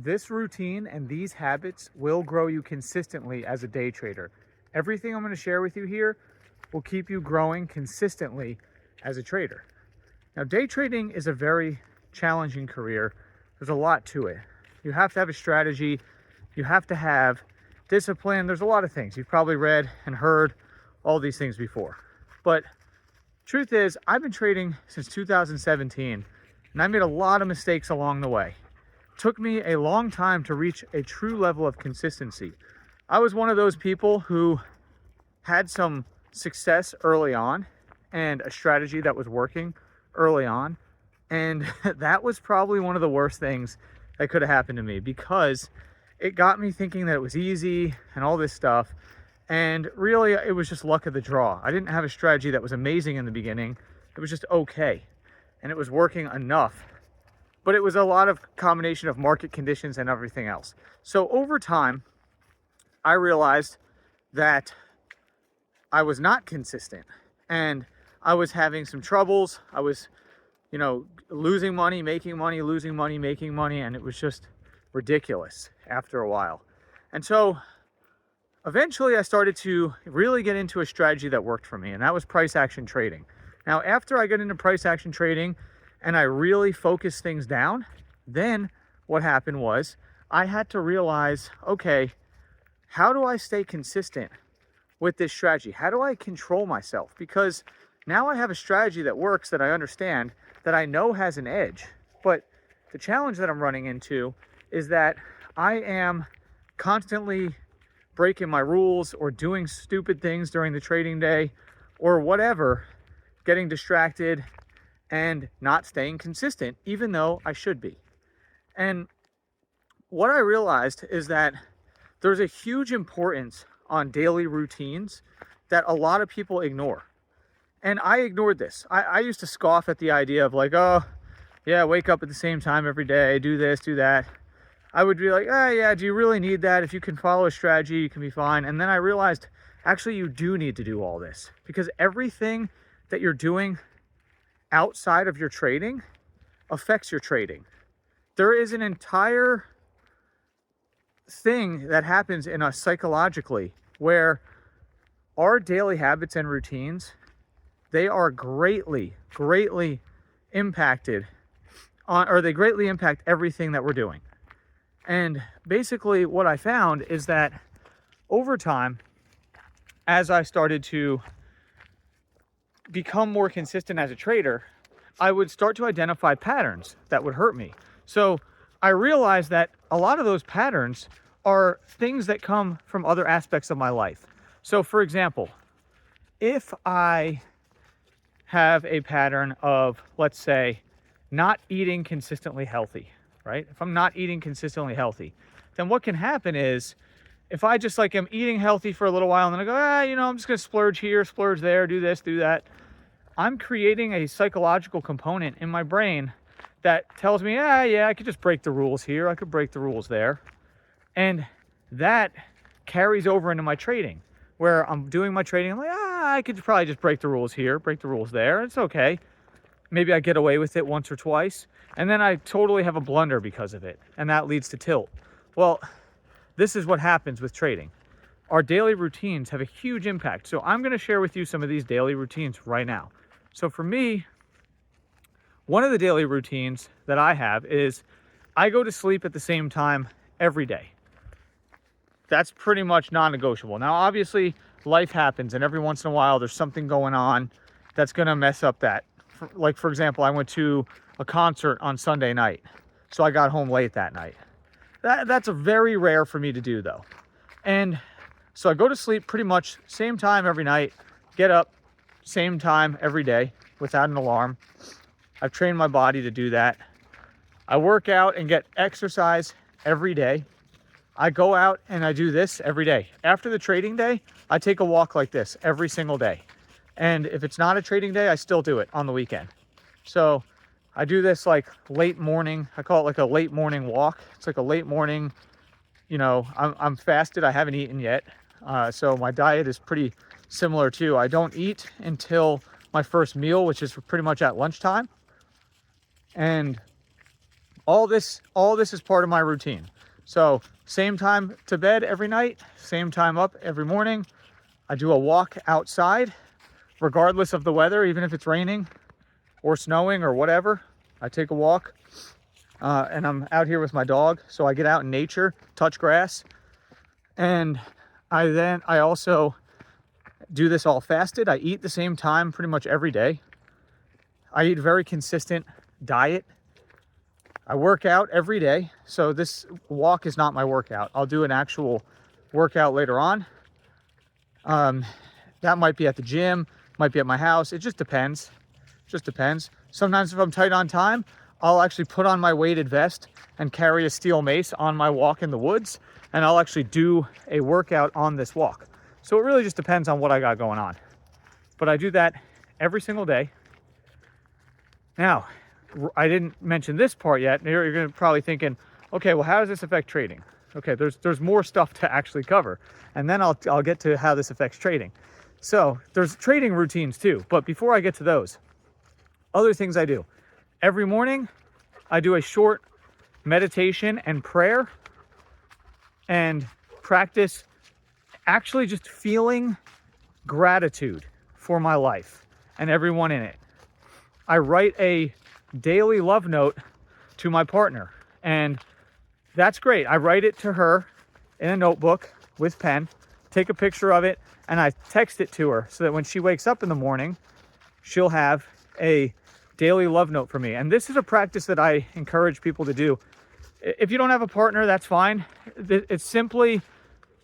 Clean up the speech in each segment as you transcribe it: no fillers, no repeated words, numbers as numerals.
This routine and these habits will grow you consistently as a day trader. Everything I'm going to share with you here will keep you growing consistently as a trader. Now, day trading is a very challenging career. There's a lot to it. You have to have a strategy. You have to have discipline. There's a lot of things. You've probably read and heard all these things before. But truth is, I've been trading since 2017, and I made a lot of mistakes along the way. It took me a long time to reach a true level of consistency. I was one of those people who had some success early on and a strategy that was working early on. And that was probably one of the worst things that could have happened to me, because it got me thinking that it was easy and all this stuff. And really, it was just luck of the draw. I didn't have a strategy that was amazing in the beginning. It was just okay. And it was working enough. But it was a lot of combination of market conditions and everything else. So over time, I realized that I was not consistent and I was having some troubles. I was, losing money, making money, losing money, making money, and it was just ridiculous after a while. And so eventually I started to really get into a strategy that worked for me, and that was price action trading. Now, after I got into price action trading and I really focused things down, then what happened was I had to realize, okay, how do I stay consistent with this strategy? How do I control myself? Because now I have a strategy that works, that I understand, that I know has an edge. But the challenge that I'm running into is that I am constantly breaking my rules or doing stupid things during the trading day or whatever, getting distracted and not staying consistent, even though I should be. And what I realized is that there's a huge importance on daily routines that a lot of people ignore. And I ignored this. I used to scoff at the idea of like, oh, yeah, wake up at the same time every day, do this, do that. I would be like, yeah, do you really need that? If you can follow a strategy, you can be fine. And then I realized, actually, you do need to do all this, because everything that you're doing outside of your trading affects your trading. There is an entire thing that happens in us psychologically where our daily habits and routines, they are greatly impacted on, or they greatly impact everything that we're doing. And basically what I found is that over time, as I started to become more consistent as a trader, I would start to identify patterns that would hurt me. So I realized that a lot of those patterns are things that come from other aspects of my life. So for example, if I have a pattern of, let's say, not eating consistently healthy, right? If I'm not eating consistently healthy, then what can happen is if I just am eating healthy for a little while and then I go, I'm just going to splurge here, splurge there, do this, do that. I'm creating a psychological component in my brain that tells me, I could just break the rules here. I could break the rules there. And that carries over into my trading, where I'm doing my trading. I'm like, I could probably just break the rules here, break the rules there. It's okay. Maybe I get away with it once or twice. And then I totally have a blunder because of it. And that leads to tilt. Well, this is what happens with trading. Our daily routines have a huge impact. So I'm going to share with you some of these daily routines right now. So for me, one of the daily routines that I have is I go to sleep at the same time every day. That's pretty much non-negotiable. Now, obviously, life happens, and every once in a while, there's something going on that's going to mess up that. Like, for example, I went to a concert on Sunday night, so I got home late that night. That's a very rare for me to do, though. And so I go to sleep pretty much same time every night, get up same time every day without an alarm. I've trained my body to do that. I work out and get exercise every day. I go out and I do this every day. After the trading day, I take a walk like this every single day. And if it's not a trading day, I still do it on the weekend. So I do this like late morning. I call it like a late morning walk. It's like a late morning, I'm fasted. I haven't eaten yet. So my diet is pretty similar too. I don't eat until my first meal, which is pretty much at lunchtime. And all this is part of my routine. So same time to bed every night, same time up every morning. I do a walk outside, regardless of the weather, even if it's raining or snowing or whatever. I take a walk, and I'm out here with my dog. So I get out in nature, touch grass. And I also do this all fasted. I eat the same time pretty much every day. I eat a very consistent diet. I work out every day. So this walk is not my workout. I'll do an actual workout later on. That might be at the gym, might be at my house. It just depends. Sometimes if I'm tight on time, I'll actually put on my weighted vest and carry a steel mace on my walk in the woods, and I'll actually do a workout on this walk. So it really just depends on what I got going on. But I do that every single day. Now, I didn't mention this part yet. You're going to probably thinking, okay, well, how does this affect trading? Okay, there's more stuff to actually cover, and then I'll get to how this affects trading. So there's trading routines too, but before I get to those, other things I do. Every morning, I do a short meditation and prayer and practice actually just feeling gratitude for my life and everyone in it. I write a daily love note to my partner, and that's great. I write it to her in a notebook with pen, take a picture of it, and I text it to her so that when she wakes up in the morning, she'll have a daily love note for me. And this is a practice that I encourage people to do. If you don't have a partner, that's fine. It's simply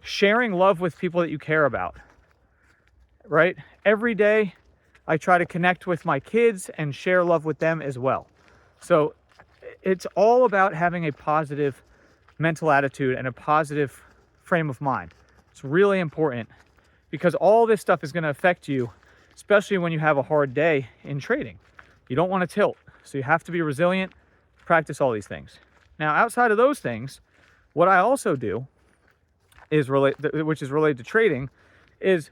sharing love with people that you care about, right? Every day, I try to connect with my kids and share love with them as well. So it's all about having a positive mental attitude and a positive frame of mind. It's really important because all this stuff is going to affect you, especially when you have a hard day in trading. You don't want to tilt, so you have to be resilient, practice all these things. Now, outside of those things, what I also do is which is related to trading, is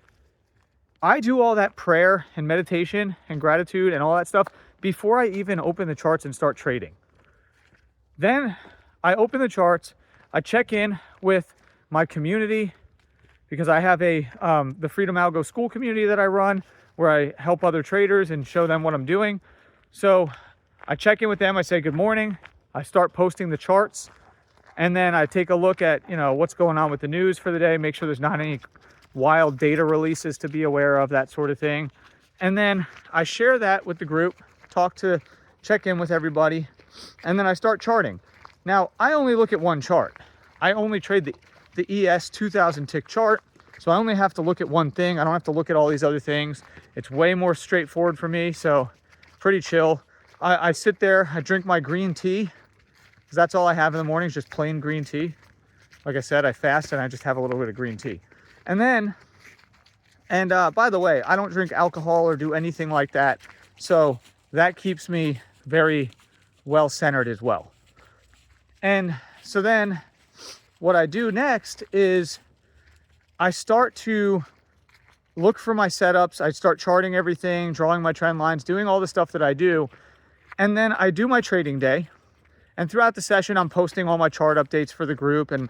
I do all that prayer and meditation and gratitude and all that stuff before I even open the charts and start trading. Then I open the charts, I check in with my community, because I have the Freedom Algo School community that I run, where I help other traders and show them what I'm doing. So I check in with them, I say good morning, I start posting the charts, and then I take a look at, what's going on with the news for the day, make sure there's not any wild data releases to be aware of, that sort of thing. And then I share that with the group, check in with everybody, and then I start charting. Now, I only look at one chart. I only trade the ES 2000 tick chart, so I only have to look at one thing. I don't have to look at all these other things. It's way more straightforward for me, so pretty chill. I sit there, I drink my green tea, because that's all I have in the morning is just plain green tea. Like I said, I fast and I just have a little bit of green tea. And then, by the way, I don't drink alcohol or do anything like that, so that keeps me very well centered as well. And so then what I do next is I start to look for my setups. I start charting everything, drawing my trend lines, doing all the stuff that I do. And then I do my trading day. And throughout the session, I'm posting all my chart updates for the group and,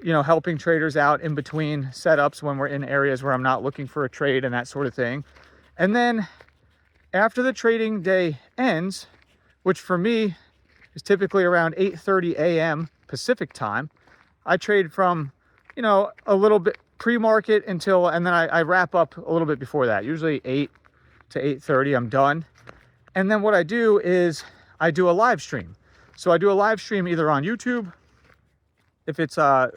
helping traders out in between setups when we're in areas where I'm not looking for a trade and that sort of thing. And then after the trading day ends, which for me is typically around 8:30 a.m. Pacific time, I trade from, a little bit pre-market and then I wrap up a little bit before that, usually 8 to 8:30, I'm done. And then what I do is I do a live stream. So I do a live stream either on YouTube, if it's I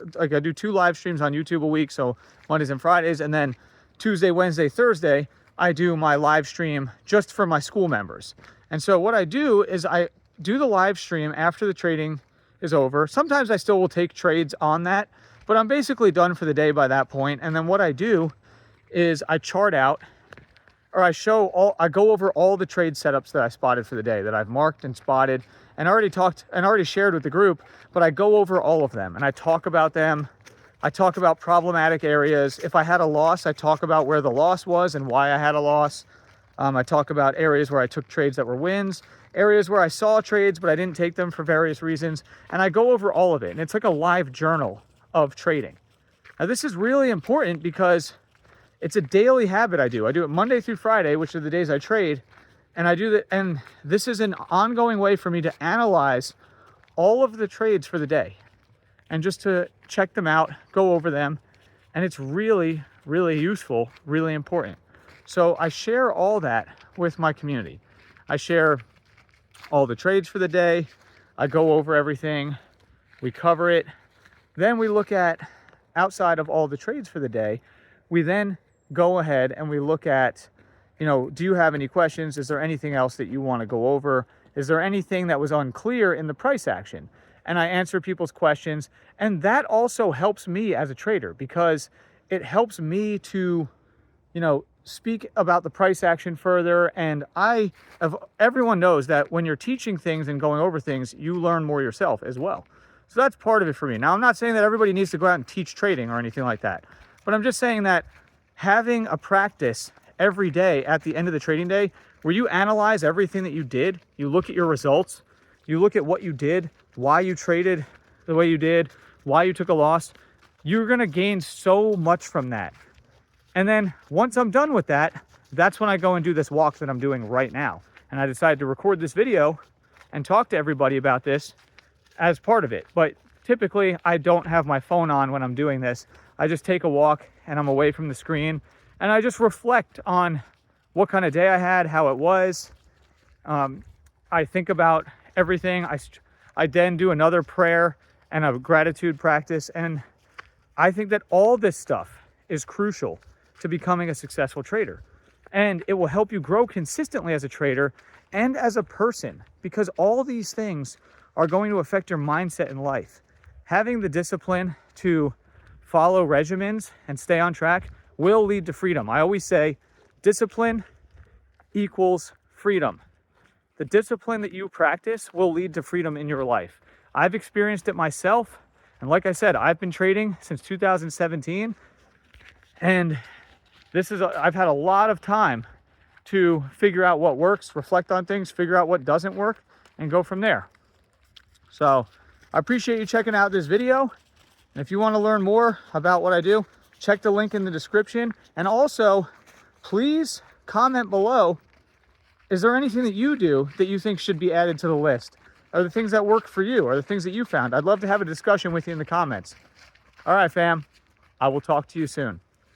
do 2 live streams on YouTube a week, so Mondays and Fridays, and then Tuesday, Wednesday, Thursday, I do my live stream just for my school members. And so what I do is I do the live stream after the trading is over. Sometimes I still will take trades on that, but I'm basically done for the day by that point. And then what I do is I chart out, or I go over all the trade setups that I spotted for the day, that I've marked and spotted and already shared with the group, but I go over all of them and I talk about them. I talk about problematic areas. If I had a loss, I talk about where the loss was and why I had a loss. I talk about areas where I took trades that were wins. areas where I saw trades, but I didn't take them for various reasons. And I go over all of it. And it's like a live journal of trading. Now, this is really important because it's a daily habit I do. I do it Monday through Friday, which are the days I trade. And I do that. And this is an ongoing way for me to analyze all of the trades for the day and just to check them out, go over them. And it's really, really useful, really important. So I share all that with my community. I share all the trades for the day. I go over everything. We cover it. Then we look at, outside of all the trades for the day, we then go ahead and we look at, do you have any questions? Is there anything else that you want to go over? Is there anything that was unclear in the price action? And I answer people's questions. And that also helps me as a trader because it helps me to, speak about the price action further. And everyone knows that when you're teaching things and going over things, you learn more yourself as well. So that's part of it for me. Now, I'm not saying that everybody needs to go out and teach trading or anything like that, but I'm just saying that having a practice every day at the end of the trading day where you analyze everything that you did, you look at your results, you look at what you did, why you traded the way you did, why you took a loss, you're going to gain so much from that. And then once I'm done with that, that's when I go and do this walk that I'm doing right now. And I decided to record this video and talk to everybody about this as part of it. But typically I don't have my phone on when I'm doing this. I just take a walk and I'm away from the screen and I just reflect on what kind of day I had, how it was. I think about everything. I then do another prayer and a gratitude practice. And I think that all this stuff is crucial to becoming a successful trader. And it will help you grow consistently as a trader and as a person, because all these things are going to affect your mindset in life. Having the discipline to follow regimens and stay on track will lead to freedom. I always say discipline equals freedom. The discipline that you practice will lead to freedom in your life. I've experienced it myself. And like I said, I've been trading since 2017. And I've had a lot of time to figure out what works, reflect on things, figure out what doesn't work, and go from there. So I appreciate you checking out this video. And if you want to learn more about what I do, check the link in the description. And also, please comment below, is there anything that you do that you think should be added to the list? Are the things that work for you? Are the things that you found? I'd love to have a discussion with you in the comments. All right, fam. I will talk to you soon.